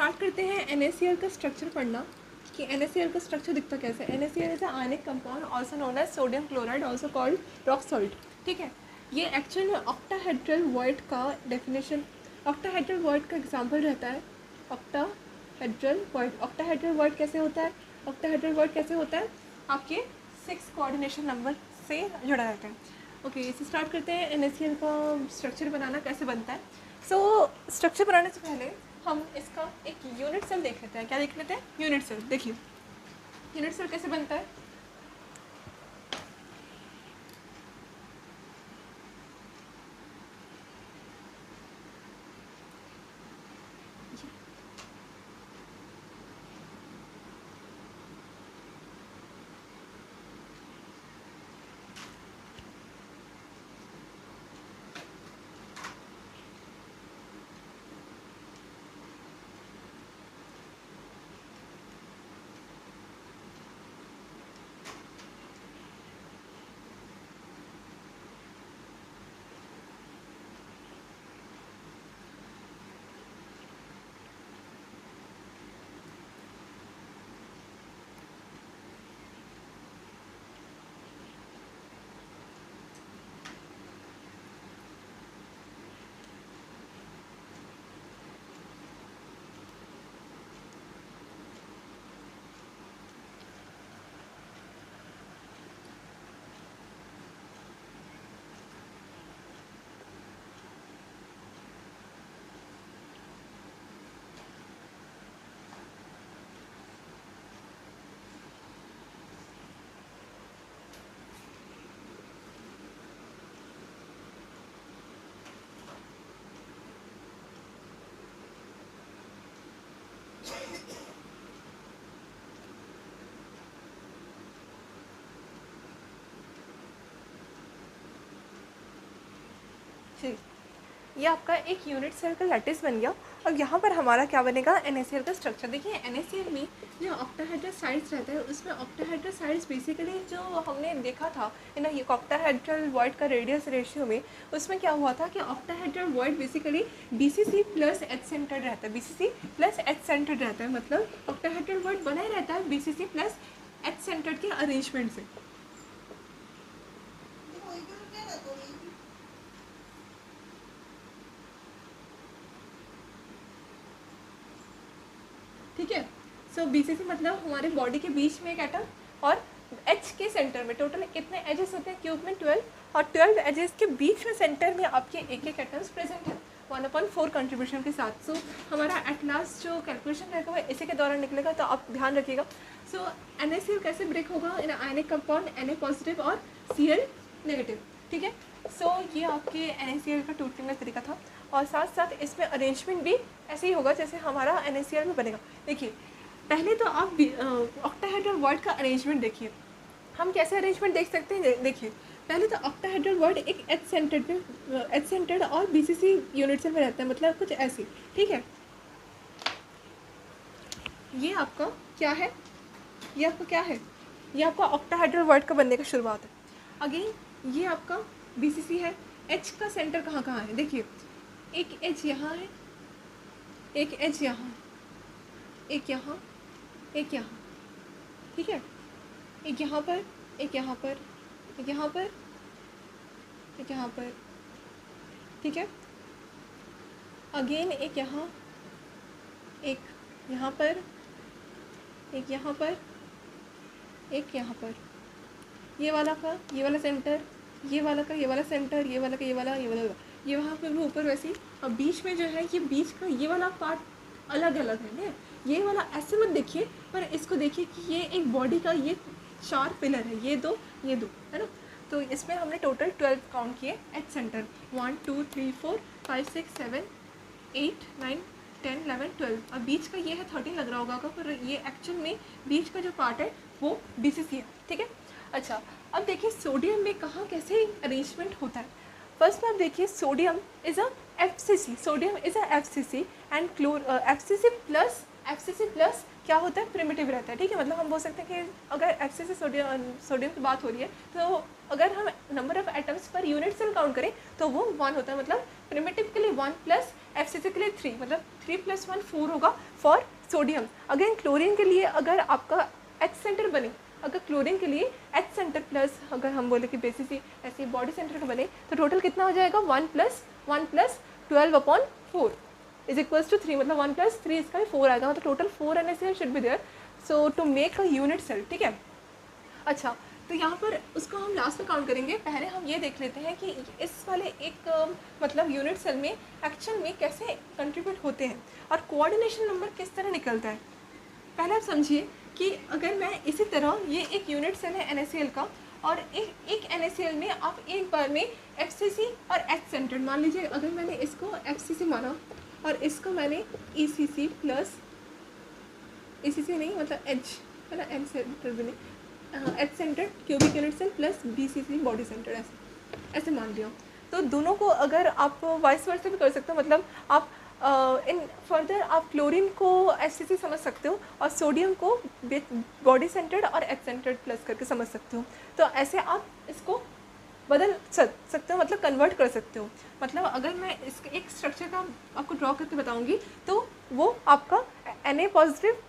Start करते हैं NaCl का स्ट्रक्चर पढ़ना कि NaCl का स्ट्रक्चर दिखता कैसे है। NaCl is a ionic compound also known as sodium chloride also called rock salt. ठीक है, ये एक्चुअल में ऑक्टाहेड्रल वर्ड का डेफिनेशन, ऑक्टाहेड्रल वर्ड का एग्जाम्पल रहता है ऑक्टाहेड्रल वर्ड। ऑक्टाहेड्रल वर्ड कैसे होता है? ऑक्टाहेड्रल वर्ड कैसे होता है? आपके 6 कोऑर्डिनेशन नंबर से जुड़ा रहता है। ओके, इसे स्टार्ट करते हैं NaCl का स्ट्रक्चर बनाना कैसे बनता है। स्ट्रक्चर बनाने से पहले हम इसका एक यूनिट सेल देख लेते हैं। क्या देख लेते हैं? Unit cell. देखिए यूनिट सेल कैसे बनता है। ये आपका एक यूनिट सेल का लैटिस बन गया। और यहाँ पर हमारा क्या बनेगा? NaCl का स्ट्रक्चर। देखिए NaCl में जो ऑक्टाहेड्रल साइड्स रहता है उसमें ऑक्टाहेड्रल साइड्स बेसिकली जो हमने देखा था इन ये ऑक्टाहेड्रल वर्ड का रेडियस रेशियो में, उसमें क्या हुआ था कि octahedral word basically BCC plus H centred रहता है। BCC प्लस H सेंटर्ड रहता है, मतलब ऑक्टाहेड्रल वर्ड बना ही रहता है BCC प्लस H सेंटर्ड के अरेंजमेंट से। ठीक है, BCC मतलब हमारे बॉडी के बीच में एक एटम और H के सेंटर में टोटल कितने एजेस होते हैं क्यूब में? 12, और 12 एजेस के बीच में सेंटर में आपके एक एक एटम्स प्रेजेंट है 1/4 कंट्रीब्यूशन के साथ। हमारा एट लास्ट जो कैलकुलेशन रहेगा वो इसी के दौरान निकलेगा, तो आप ध्यान रखिएगा। NaCl कैसे ब्रेक होगा? इन आयनिक कंपाउंड Na पॉजिटिव और Cl नेगेटिव। ठीक है, ये आपके NaCl का टूटने का तरीका था, और साथ साथ इसमें अरेंजमेंट भी ऐसे ही होगा जैसे हमारा NaCl में बनेगा। देखिए पहले तो आप ऑक्टाहेड्रल वर्ड का अरेंजमेंट देखिए, हम कैसे अरेंजमेंट देख सकते हैं। देखिए पहले तो ऑक्टाहेड्रल वर्ड एक H सेंटर्ड और BCC यूनिट सेल में रहता है, मतलब कुछ ऐसे। ठीक है, ये आपका क्या है? ये आपका क्या है? ये आपका ऑक्टाहेड्रल वर्ड का बनने का शुरुआत है। अगेन ये आपका BCC है। H का सेंटर कहाँ कहाँ है? देखिए एक H यहाँ है, एक H यहाँ, एक यहाँ, एक यहाँ। ठीक है, एक यहाँ पर, एक यहाँ पर, एक यहाँ पर, एक यहाँ पर। ठीक है, अगेन एक यहाँ, एक यहाँ पर, एक यहाँ पर, एक यहाँ पर। ये वाला का ये वाला सेंटर, ये वाला का ये वाला सेंटर, ये वाला का ये वाला, ये वाला, ये वहाँ पर भी ऊपर वैसे ही। और बीच में जो है ये बीच का ये वाला पार्ट अलग अलग है ना। ये वाला ऐसे मत देखिए, पर इसको देखिए कि ये एक बॉडी का ये 4 पिलर है, ये 2 है ना। तो इसमें हमने टोटल 12 काउंट किए H सेंटर। 1 2 3 4 5 6 7 8 9 10 11 12। अब बीच का ये है 13 लग रहा होगा का, पर ये एक्चुअल में बीच का जो पार्ट है वो BCC है। ठीक है, अच्छा अब देखिए सोडियम में कहाँ कैसे अरेंजमेंट होता है। फर्स्ट में आप देखिए sodium is a FCC, sodium is a FCC and FCC plus क्या होता है? प्रिमिटिव रहता है। ठीक है, मतलब हम बोल सकते हैं कि अगर FCC सोडियम की बात हो रही है तो अगर हम number of atoms as per unit cell count करें तो वो 1 होता है, मतलब प्रिमिटिव के लिए 1 प्लस FCC के लिए 3, मतलब 3 + 1 4 होगा फॉर सोडियम। अगेन क्लोरीन के लिए अगर आपका H सेंटर बने, अगर क्लोरीन के लिए H सेंटर प्लस अगर हम बोले कि बेसिसी ऐसे बॉडी सेंटर का बने तो टोटल कितना हो जाएगा 1 + 1 + 12/4 इज इक्वल्स टू 3, मतलब 1 + 3 इसका भी 4 आएगा, मतलब total 4 NaCl should be there so to make a unit cell. ठीक है, अच्छा तो यहाँ पर उसको हम लास्ट में काउंट करेंगे। पहले हम ये देख लेते हैं कि इस वाले एक मतलब यूनिट सेल में एक्शन में कैसे कंट्रीब्यूट होते हैं और कोऑर्डिनेशन नंबर किस तरह निकलता है। पहले आप समझिए कि अगर मैं इसी तरह ये एक यूनिट सेल है NaCl का और एक NaCl में आप एक बार में FCC और H सेंटर मान लीजिए, अगर मैंने इसको FCC माना और इसको मैंने ECC प्लस ECC नहीं मतलब H है ना, N सेंटर बने H center cubic unit cell plus BCC body center ऐसे मान लिया। तो दोनों को अगर आप वाइस वर्सा भी कर सकते हो, मतलब आप इन फर्दर आप क्लोरीन को FCC समझ सकते हो और सोडियम को बॉडी सेंटर्ड और H सेंटर्ड प्लस करके समझ सकते हो। तो ऐसे आप इसको बदल सकते हो, मतलब कन्वर्ट कर सकते हो। मतलब अगर मैं इसके एक स्ट्रक्चर का आपको ड्रॉ करके बताऊंगी तो वो आपका Na पॉजिटिव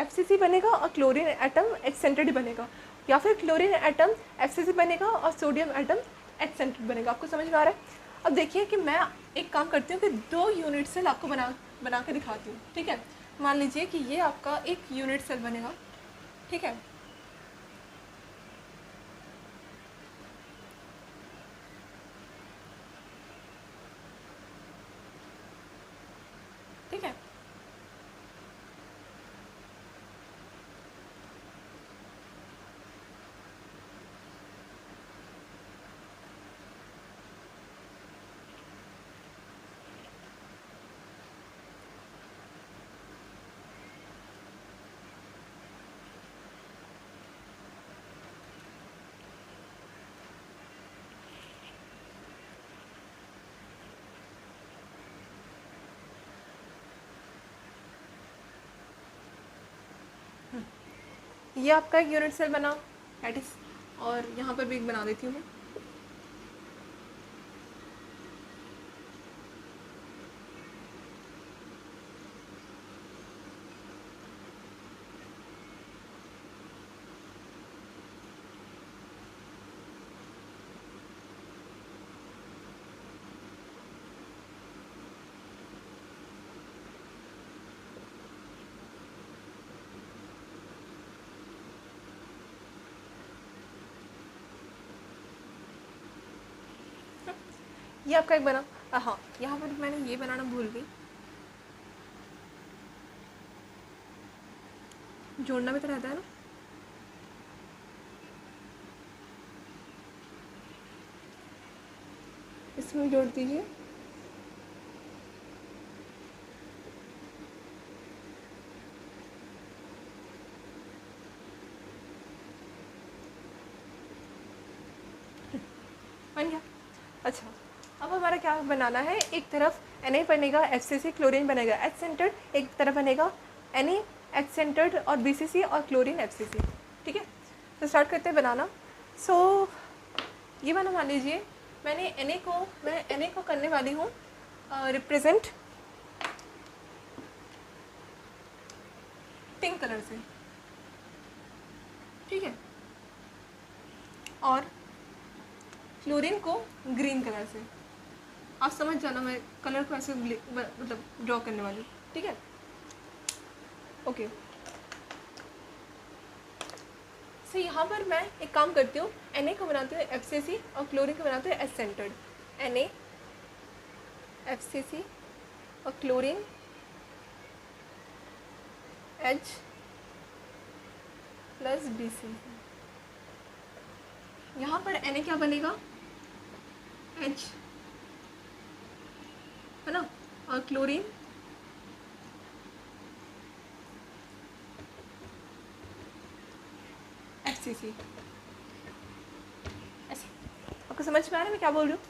FCC बनेगा और क्लोरीन एटम H सेंटर्ड ही बनेगा, या फिर क्लोरीन एटम FCC बनेगा और सोडियम एटम H सेंटर्ड बनेगा। आपको समझ में आ रहा है? अब देखिए कि मैं एक काम करती हूँ कि 2 यूनिट सेल आपको बना के दिखाती हूँ। ठीक है, मान लीजिए कि ये आपका एक यूनिट सेल बनेगा। ठीक है, ठीक है, ये आपका एक यूनिट सेल बना दैट इज, और यहाँ पर भी एक बना देती हूँ मैं। ये आपका एक बना। हाँ, यहाँ पर मैंने ये बनाना भूल गई, जोड़ना भी तो रहता है ना। इसमें जोड़ दीजिए। बन गया। अच्छा, अब हमारा क्या बनाना है, एक तरफ Na बनेगा FCC क्लोरीन बनेगा H सेंटर्ड, एक तरफ बनेगा Na H सेंटर्ड और BCC और क्लोरीन FCC। ठीक है, तो स्टार्ट करते हैं बनाना। सो ये बना, मान लीजिए मैं Na को करने वाली हूँ रिप्रेजेंट पिंक कलर से। ठीक है, और क्लोरीन को ग्रीन कलर से। आप समझ जाना मैं कलर को ऐसे मतलब ड्रॉ करने वाली। ठीक है, ओके। सो यहाँ पर मैं एक काम करती हूँ, Na को बनाती हूँ FCC और क्लोरीन को बनाती हूँ H सेंटर्ड। Na FCC और क्लोरीन H प्लस BCC। यहाँ पर Na क्या बनेगा H है ना, और क्लोरीन FCC। ऐसे आपको समझ में आ रहा है मैं क्या बोल रही हूँ?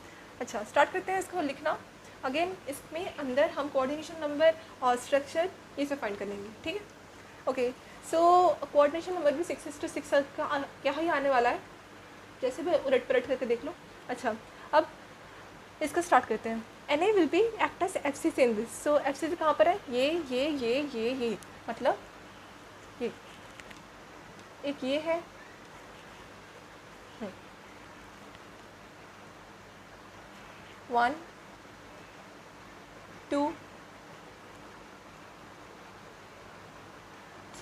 अच्छा, स्टार्ट करते हैं इसको लिखना। अगेन इसमें अंदर हम कोऑर्डिनेशन नंबर और स्ट्रक्चर ये सब फाइंड कर लेंगे। ठीक है, ओके। सो कोऑर्डिनेशन नंबर भी 6:6 का क्या ही आने वाला है, जैसे भी उलट पलट करके देख लो। अच्छा, अब इसका स्टार्ट करते हैं। Na will be act as FCC in this. So FCC कहाँ पर है? ये, मतलब ये एक ये है, 1 2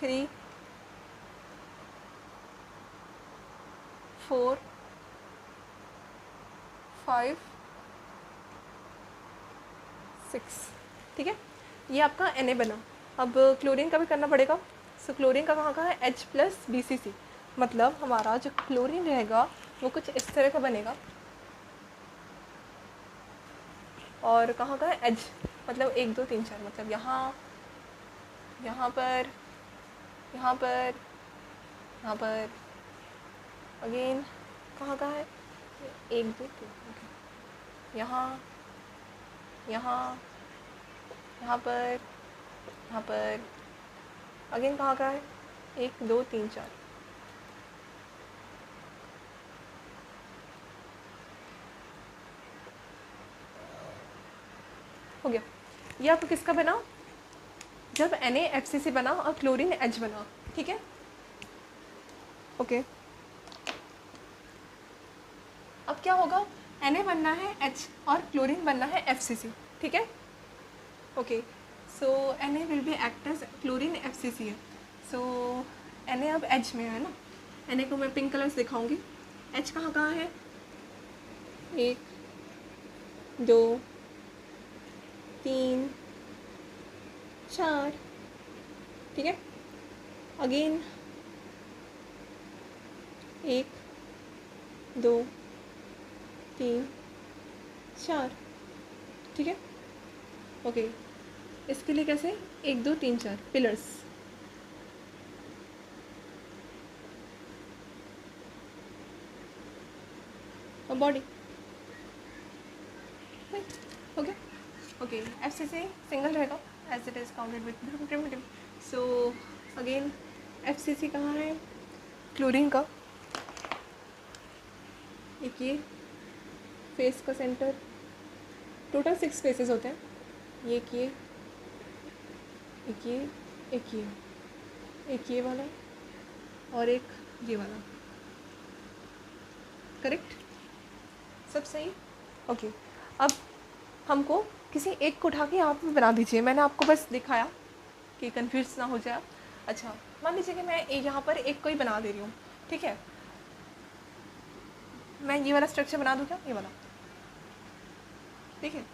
3 4 5 6, ठीक है। ये आपका Na बना। अब क्लोरीन का भी करना पड़ेगा। सो क्लोरीन का कहाँ है? H प्लस BCC, मतलब हमारा जो क्लोरीन रहेगा वो कुछ इस तरह का बनेगा। और कहाँ का है? H, मतलब 1 2 3 4, मतलब यहाँ पर, यहाँ पर अगेन कहाँ का है? 1 2 3, यहाँ पर अगेन कहाँ का है? 1 2 3 4। हो गया। ये आपको किसका बना? जब NaFCC बना और क्लोरीन H बना, ठीक है। ओके, अब क्या होगा? Na बनना है H और क्लोरीन बनना है FCC, ठीक है। Okay, so Na will be act as chlorine FCC है। सो Na अब H में है ना। Na को मैं पिंक कलर से दिखाऊंगी। H कहाँ है? 1 2 3 4, ठीक है। अगेन 1 2 3 4, ठीक है। ओके, इसके लिए कैसे? 1 2 3 4 पिलर्स। और बॉडी, हो गया। ओके, FCC सिंगल रहेगा as it is counted with primitive. So again FCC कहाँ है? क्लोरीन का एक ये फेस का सेंटर, टोटल 6 फेसेस होते हैं। ये एक ये, एक ये, एक ये, एक ये वाला और एक ये वाला, करेक्ट? सब सही? ओके, अब हमको किसी एक को उठा के यहाँ पे बना दीजिए। मैंने आपको बस दिखाया कि कंफ्यूज ना हो जाए। अच्छा, मान लीजिए कि मैं यहाँ पर एक को ही बना दे रही हूँ, ठीक है। मैं ये वाला स्ट्रक्चर बना दूँ क्या? ये वाला, ठीक है।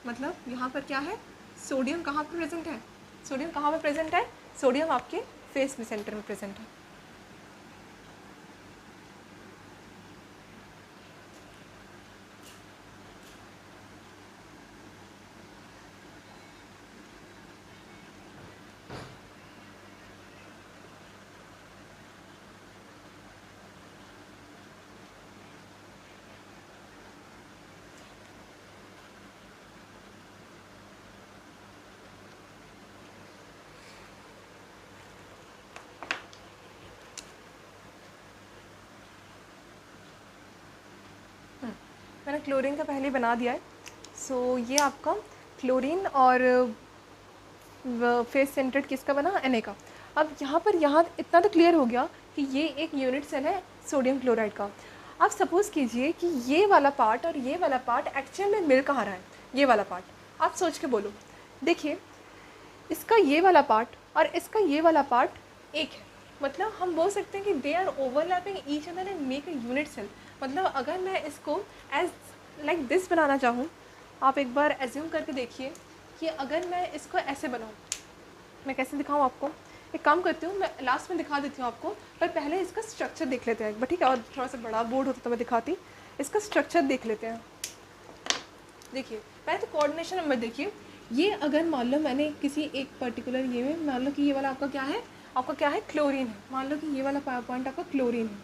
मतलब यहाँ पर क्या है? सोडियम कहाँ पर प्रेजेंट है? सोडियम कहाँ पर प्रेजेंट है? सोडियम आपके फेस में सेंटर में प्रेजेंट है। मैंने क्लोरीन का पहले बना दिया है। सो ये आपका क्लोरीन और फेस सेंटर्ड किसका बना? Na का। अब यहाँ इतना तो क्लियर हो गया कि ये एक यूनिट सेल है सोडियम क्लोराइड का। अब सपोज़ कीजिए कि ये वाला पार्ट और ये वाला पार्ट एक्चुअल में मिल कहाँ रहा है? ये वाला पार्ट। आप सोच के बोलो। देखिए, इसका ये वाला पार्ट और इसका ये वाला पार्ट एक है, मतलब हम बोल सकते हैं कि they are overlapping each other and make a unit cell. मतलब अगर मैं इसको एज लाइक दिस बनाना चाहूँ, आप एक बार एज्यूम करके देखिए कि अगर मैं इसको ऐसे बनाऊँ, मैं कैसे दिखाऊँ आपको? एक काम करती हूँ, मैं लास्ट में दिखा देती हूँ आपको, पर पहले इसका स्ट्रक्चर देख लेते हैं एक बार, ठीक है। और थोड़ा सा बड़ा बोर्ड होता तो मैं दिखाती। इसका स्ट्रक्चर देख लेते हैं। देखिए, पहले तो कोऑर्डिनेशन नंबर देखिए। ये अगर मान लो मैंने किसी एक पर्टिकुलर ये में, मान लो कि ये वाला आपका क्या है? आपका क्या है? क्लोरीन है। मान लो कि ये वाला पॉइंट आपका क्लोरीन है,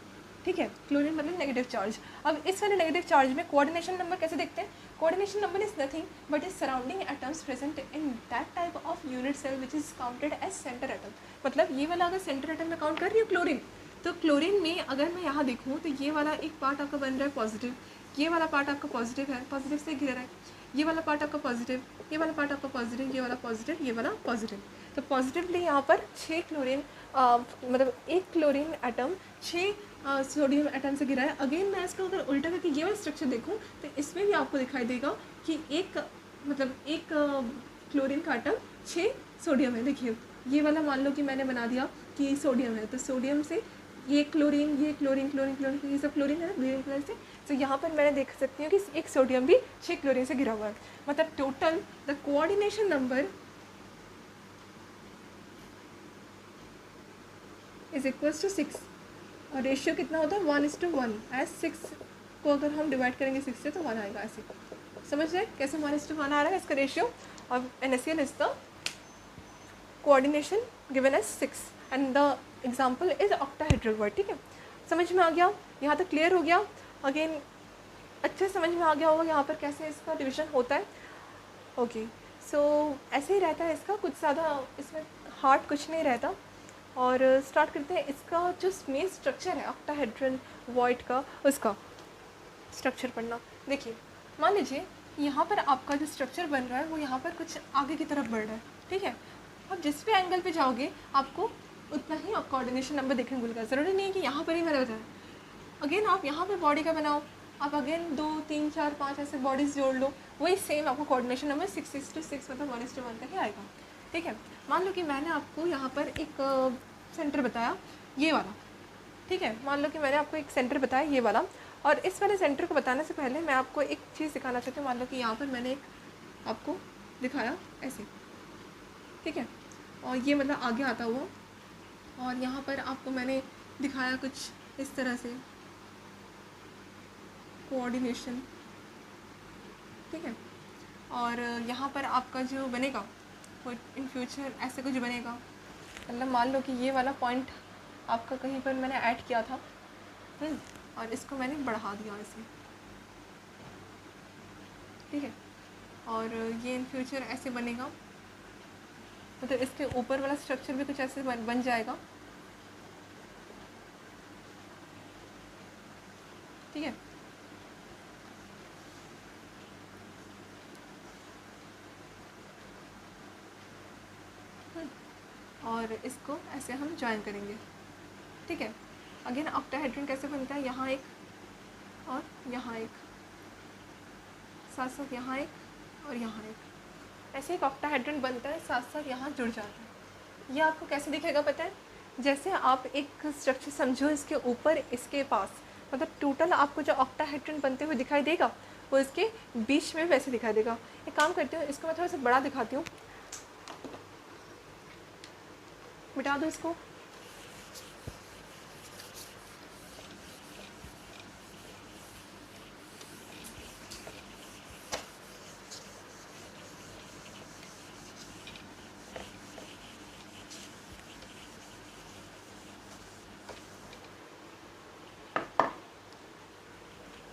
ठीक है। क्लोरीन मतलब नेगेटिव चार्ज। अब इस वाले नेगेटिव चार्ज में कोऑर्डिनेशन नंबर कैसे देखते हैं? Coordination number is nothing but is surrounding atoms present in that type of unit cell which is counted as center atom. मतलब ये वाला अगर सेंटर एटम में काउंट कर रही हूँ क्लोरीन, तो क्लोरीन में अगर मैं यहाँ देखूँ तो ये वाला एक पार्ट आपका बन रहा है पॉजिटिव, ये वाला पार्ट आपका पॉजिटिव है, पॉजिटिव से घिरा है, ये वाला पार्ट आपका पॉजिटिव, ये वाला पार्ट आपका पॉजिटिव, ये वाला पॉजिटिव, ये वाला पॉजिटिव। तो पॉजिटिवली यहाँ पर 6 क्लोरीन मतलब 1 क्लोरीन एटम 6 सोडियम एटम से घिरा है। अगेन मैं इसको अगर उल्टा करके ये वाला स्ट्रक्चर देखूँ तो इसमें भी आपको दिखाई देगा कि एक क्लोरीन का एटम 6 सोडियम है। देखिए ये वाला मान लो कि मैंने बना दिया कि सोडियम है, तो सोडियम से ये क्लोरीन, ये क्लोरीन, क्लोरीन, क्लोरीन, ये सब क्लोरीन है ग्रीन कलर से। तो यहाँ पर मैंने देख सकती हूँ कि एक सोडियम भी 6 क्लोरीन से घिरा हुआ है। मतलब total the coordination number is equals to 6 और रेशियो कितना होता है 1:1। एज 6 को अगर हम डिवाइड करेंगे 6 से तो 1 आएगा। ऐसे समझ रहे कैसे 1:1 आ रहा है इसका रेशियो। और NaCl is the coordination given as 6 and the example is octahedral word. ठीक है, समझ में आ गया, यहाँ तक क्लियर हो गया। अगेन अच्छे समझ में आ गया होगा यहाँ पर कैसे इसका डिवीजन होता है। ओके, सो ऐसे ही रहता है इसका, कुछ ज़्यादा इसमें हार्ड कुछ नहीं रहता। और स्टार्ट करते हैं इसका जो मेन स्ट्रक्चर है ऑक्टाहेड्रल वॉइड का, उसका स्ट्रक्चर पढ़ना। देखिए मान लीजिए यहाँ पर आपका जो स्ट्रक्चर बन रहा है वो यहाँ पर कुछ आगे की तरफ बढ़ रहा है। ठीक है, अब जिस भी एंगल पे जाओगे आपको उतना ही कोऑर्डिनेशन नंबर देखने को मिलेगा। ज़रूरी नहीं है कि यहाँ पर ही मैंने बताया। अगेन आप यहाँ पर बॉडी का बनाओ, आप अगेन 2 3 4 5 ऐसे बॉडीज़ जोड़ लो, वही सेम आपको कोऑर्डिनेशन नंबर 6:6 मतलब 1:1 का ही आएगा। ठीक है, मान लो कि मैंने आपको यहाँ पर एक सेंटर बताया ये वाला। ठीक है, मान लो कि मैंने आपको एक सेंटर बताया ये वाला, और इस वाले सेंटर को बताने से पहले मैं आपको एक चीज़ दिखाना चाहती हूँ। मान लो कि यहाँ पर मैंने एक आपको दिखाया ऐसे। ठीक है, और ये मतलब आगे आता हुआ, और यहाँ पर आपको मैंने दिखाया कुछ इस तरह से कोऑर्डिनेशन। ठीक है, और यहाँ पर आपका जो बनेगा वो इन फ्यूचर ऐसे कुछ बनेगा। मतलब मान लो कि ये वाला पॉइंट आपका कहीं पर मैंने ऐड किया था और इसको मैंने बढ़ा दिया ऐसे। ठीक है, और ये इन फ्यूचर ऐसे बनेगा, मतलब इसके ऊपर वाला स्ट्रक्चर भी कुछ ऐसे बन जाएगा। ठीक है, और इसको ऐसे हम ज्वाइन करेंगे। ठीक है, अगेन ऑक्टाहेड्रन कैसे बनता है, यहाँ एक और यहाँ एक, साथ साथ यहाँ एक और यहाँ एक, ऐसे एक ऑक्टाहेड्रन बनता है, साथ साथ यहाँ जुड़ जाता है। ये आपको कैसे दिखेगा पता है, जैसे आप एक स्ट्रक्चर समझो, इसके ऊपर इसके पास, मतलब टोटल आपको जो ऑक्टाहेड्रन बनते हुए दिखाई देगा वो इसके बीच में वैसे दिखाई देगा। एक काम करती हूँ, इसको मैं थोड़ा सा बड़ा दिखाती हूँ, मिटा दो इसको।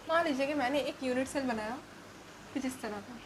मान लीजिए कि मैंने एक यूनिट सेल बनाया कुछ इस तरह का।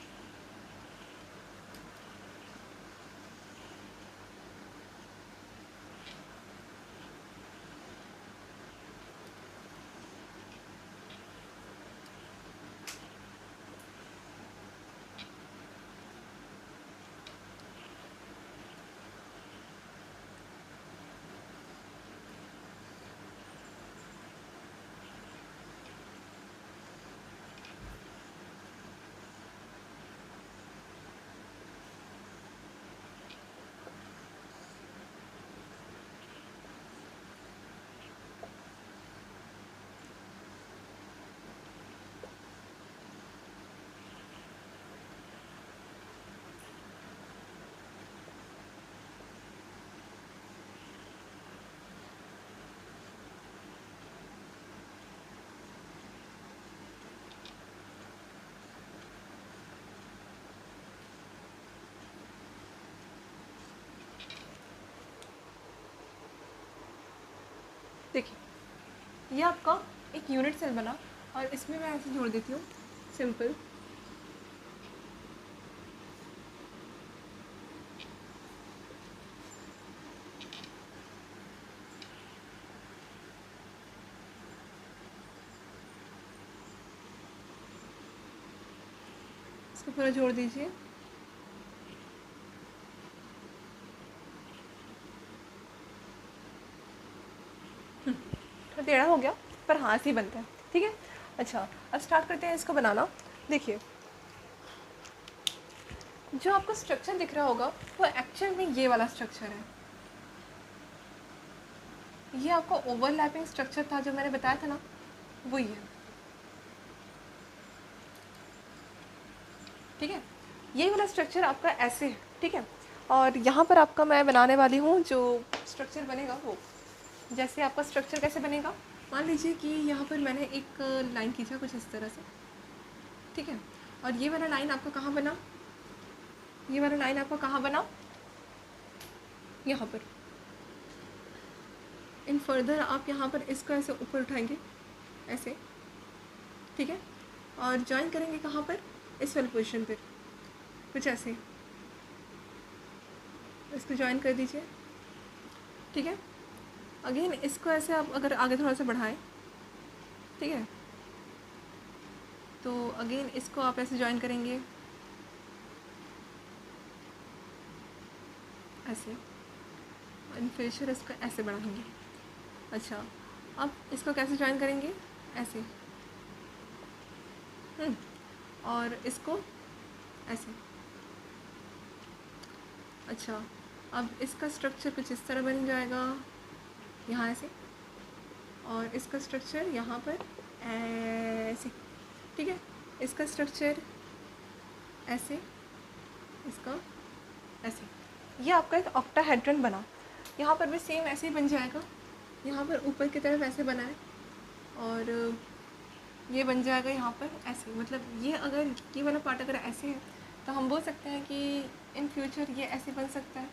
देखिए ये आपका एक यूनिट सेल बना, और इसमें मैं ऐसे जोड़ देती हूँ सिंपल। इसको पूरा जोड़ दीजिए। थोड़ा टेढ़ा हो गया पर हाँ ऐसे ही बनता है, ठीक है। अच्छा अब स्टार्ट करते हैं इसको बनाना। देखिए जो आपको स्ट्रक्चर दिख रहा होगा वो एक्चुअल में ये वाला स्ट्रक्चर है। ये आपका ओवरलैपिंग स्ट्रक्चर था जो मैंने बताया था ना, वही है, ठीक है। ये वाला स्ट्रक्चर आपका ऐसे है, ठीक है। और यहाँ पर आपका मैं बनाने वाली हूँ जो स्ट्रक्चर बनेगा वो, जैसे आपका स्ट्रक्चर कैसे बनेगा, मान लीजिए कि यहाँ पर मैंने एक लाइन खींचा कुछ इस तरह से, ठीक है। और ये वाला लाइन आपका कहाँ बना, ये वाला लाइन आपका कहाँ बना, यहाँ पर। इन फर्दर आप यहाँ पर इसको ऐसे ऊपर उठाएंगे ऐसे, ठीक है। और ज्वाइन करेंगे कहाँ पर, इस वाली पोजीशन पर, कुछ ऐसे इसको ज्वाइन कर दीजिए, ठीक है। अगेन इसको ऐसे आप अगर आगे थोड़ा सा बढ़ाएं, ठीक है, तो अगेन इसको आप ऐसे ज्वाइन करेंगे ऐसे, इन फिर इसको ऐसे बढ़ाएंगे। अच्छा अब इसको कैसे ज्वाइन करेंगे, ऐसे, और इसको ऐसे। अच्छा अब इसका स्ट्रक्चर कुछ इस तरह बन जाएगा, यहाँ ऐसे, और इसका स्ट्रक्चर यहाँ पर ऐसे, ठीक है। इसका स्ट्रक्चर ऐसे, इसका ऐसे, ये आपका एक ऑक्टाहेड्रन बना। यहाँ पर भी सेम ऐसे ही बन जाएगा, यहाँ पर ऊपर की तरफ ऐसे बना है और ये बन जाएगा यहाँ पर ऐसे। मतलब ये अगर ये वाला पार्ट अगर ऐसे है तो हम बोल सकते हैं कि इन फ्यूचर ये ऐसे बन सकता है।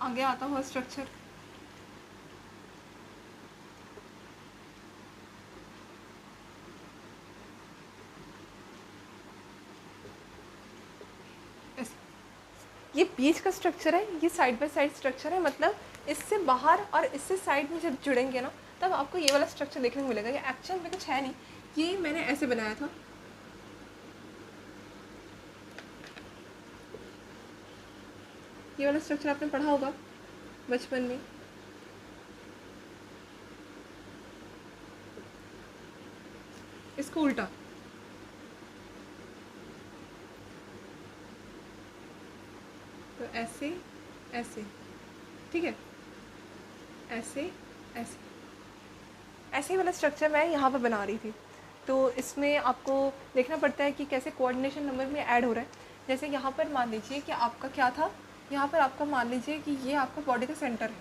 आगे आता हुआ स्ट्रक्चर, ये बीच का स्ट्रक्चर है, ये साइड बाय साइड स्ट्रक्चर है। मतलब इससे बाहर और इससे साइड में जब जुड़ेंगे ना तब आपको ये वाला स्ट्रक्चर देखने को मिलेगा। ये एक्चुअल में कुछ है नहीं, ये मैंने ऐसे बनाया था। ये वाला स्ट्रक्चर आपने पढ़ा होगा बचपन में। इसको उल्टा, तो ऐसे ऐसे, ठीक है, ऐसे ऐसे, ऐसे वाला स्ट्रक्चर मैं यहाँ पर बना रही थी। तो इसमें आपको देखना पड़ता है कि कैसे कोऑर्डिनेशन नंबर में ऐड हो रहा है। जैसे यहाँ पर मान लीजिए कि आपका क्या था, यहाँ पर आपका मान लीजिए कि ये आपका बॉडी का सेंटर है,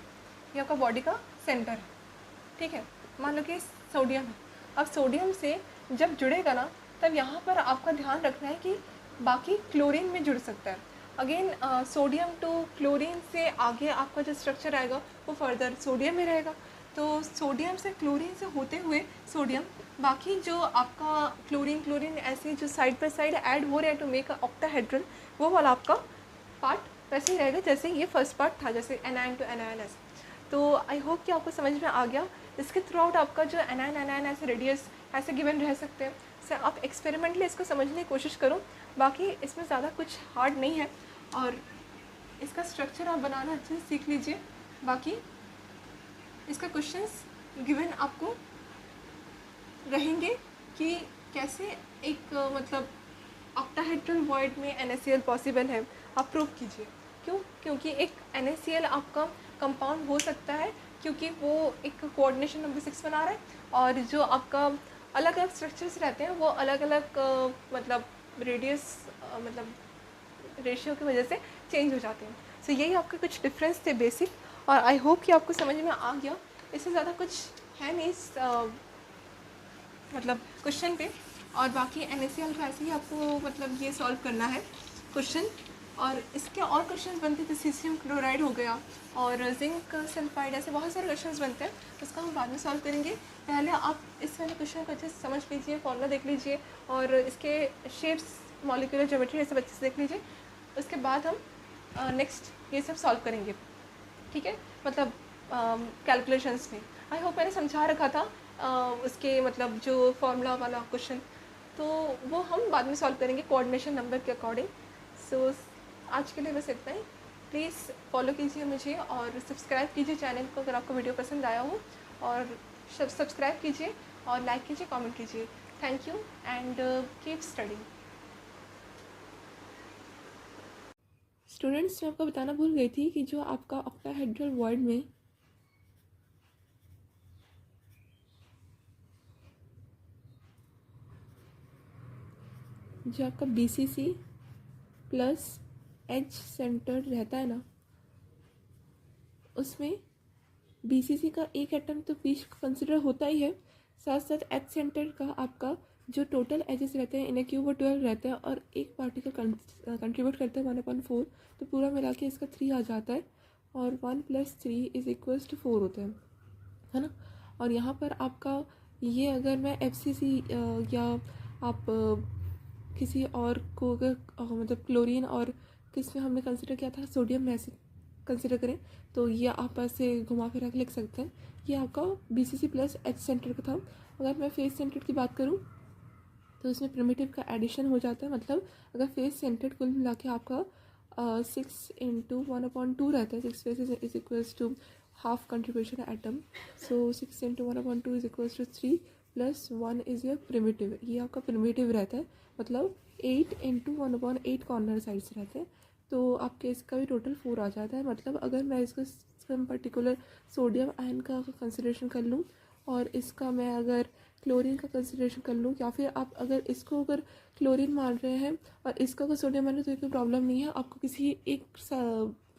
ये आपका बॉडी का सेंटर है, ठीक है। मान लो कि सोडियम है। अब सोडियम से जब जुड़ेगा ना तब यहाँ पर आपका ध्यान रखना है कि बाकी क्लोरीन में जुड़ सकता है। अगेन सोडियम टू क्लोरीन से आगे आपका जो स्ट्रक्चर आएगा वो फर्दर सोडियम में रहेगा। तो सोडियम से क्लोरीन से होते हुए सोडियम, बाकी जो आपका क्लोरीन क्लोरीन ऐसे जो साइड बाय साइड ऐड हो रहे हैं टू मेक अ ऑक्टाहेड्रल, वो वाला आपका पार्ट वैसे ही रहेगा जैसे ये फर्स्ट पार्ट था, जैसे एनायन टू एनायन ऐसे। तो आई होप कि आपको समझ में आ गया। इसके थ्रू आउट आपका जो एनायन एनायन ऐसे रेडियस ऐसे गिवन रह सकते हैं। सर आप एक्सपेरिमेंटली इसको समझने की कोशिश करो, बाकी इसमें ज़्यादा कुछ हार्ड नहीं है। और इसका स्ट्रक्चर आप बनाना अच्छे से सीख लीजिए। बाकी इसका क्वेश्चंस गिवन आपको रहेंगे कि कैसे एक मतलब ऑक्टाहेड्रल वॉइड में NaCl पॉसिबल है, आप प्रूव कीजिए। क्यों? क्योंकि एक NaCl आपका कंपाउंड हो सकता है क्योंकि वो एक कोऑर्डिनेशन नंबर 6 बना रहा है, और जो आपका अलग अलग स्ट्रक्चर्स रहते हैं वो अलग अलग मतलब रेडियस मतलब रेशियो की वजह से चेंज हो जाते हैं। सो यही आपके कुछ डिफरेंस थे बेसिक, और आई होप कि आपको समझ में आ गया। इससे ज़्यादा कुछ है नहीं इस मतलब क्वेश्चन पे। और बाकी NaCl का ऐसे ही आपको मतलब ये सॉल्व करना है क्वेश्चन। और इसके और क्वेश्चंस बनते थे, सीसियम क्लोराइड हो गया और जिंक सल्फाइड, ऐसे बहुत सारे क्वेश्चंस बनते हैं, उसका हम बाद में सॉल्व करेंगे। पहले आप इस वाले क्वेश्चन को अच्छे से समझ लीजिए, फॉर्मूला देख लीजिए और इसके शेप्स, मॉलिक्यूलर ज्योमेट्री ये सब अच्छे से देख लीजिए। उसके बाद हम नेक्स्ट ये सब सॉल्व करेंगे, ठीक है, मतलब कैलकुलेशंस में। आई होप मैंने समझा रखा था उसके मतलब जो फॉर्मूला वाला क्वेश्चन, तो वो हम बाद में सॉल्व करेंगे कोऑर्डिनेशन नंबर के अकॉर्डिंग। सो आज के लिए बस इतना ही। प्लीज़ फॉलो कीजिए मुझे और सब्सक्राइब कीजिए चैनल को अगर आपको वीडियो पसंद आया हो, और सब्सक्राइब कीजिए और लाइक कीजिए, कमेंट कीजिए। Thank you and keep studying. Students, मैं आपको बताना भूल गई थी कि जो आपका ऑक्टाहेड्रल वर्ड में जो आपका BCC प्लस H सेंटर रहता है ना, उसमें BCC का एक एटम तो बीच कंसिडर होता ही है, साथ साथ H सेंटर का आपका जो टोटल एजेस रहते हैं इन ए क्यूब 12 रहते हैं और एक पार्टिकल कंट्रीब्यूट करते हैं 1/4, तो पूरा मिला के इसका 3 आ जाता है और 1 + 3 = 4 होता है ना। और यहाँ पर आपका ये अगर मैं FCC या आप किसी और को अगर मतलब क्लोरीन और किस में हमने कंसिडर किया था, सोडियम में ऐसे कंसिडर करें तो ये आप ऐसे घुमा फिरा के लिख सकते हैं। ये आपका BCC प्लस H सेंटर का था। अगर मैं फेस सेंटर की बात करूँ तो इसमें प्रिमिटिव का एडिशन हो जाता है, मतलब अगर फेस सेंटर कुल मिला के आपका 6 × 1/2 रहता है, 6 faces = half contribution atom, so 6 × 1/2 = 3 + 1 is your primitive. ये आपका प्रिमिटिव रहता है, मतलब 8 × 1/8 कॉर्नर साइड्स रहते हैं, तो आपके इसका भी टोटल 4 आ जाता है। मतलब अगर मैं इसका सम पर्टिकुलर सोडियम आयन का कंसिडरेशन कर लूँ और इसका मैं अगर क्लोरीन का कंसिडरेशन कर लूँ, या फिर आप अगर इसको अगर क्लोरीन मान रहे हैं और इसका अगर सोडियम मान रहे हैं तो कोई प्रॉब्लम नहीं है, आपको किसी एक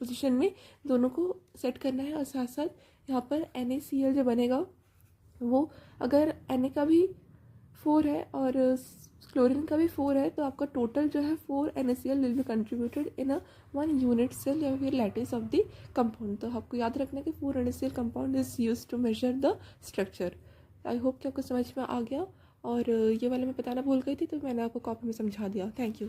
पोजीशन में दोनों को सेट करना है। और साथ साथ यहाँ पर NaCl जो बनेगा वो अगर Na का भी 4 है और क्लोरीन का भी 4 है, तो आपका टोटल जो है 4 NaCl will be contributed in a 1 unit cell या फिर लैटिस ऑफ द कंपाउंड। तो आपको याद रखना है कि 4 NaCl compound is use to measure the structure. I hope कि आपको समझ में आ गया, और ये वाला मैं बताना भूल गई थी तो मैंने आपको कॉपी में समझा दिया। Thank you.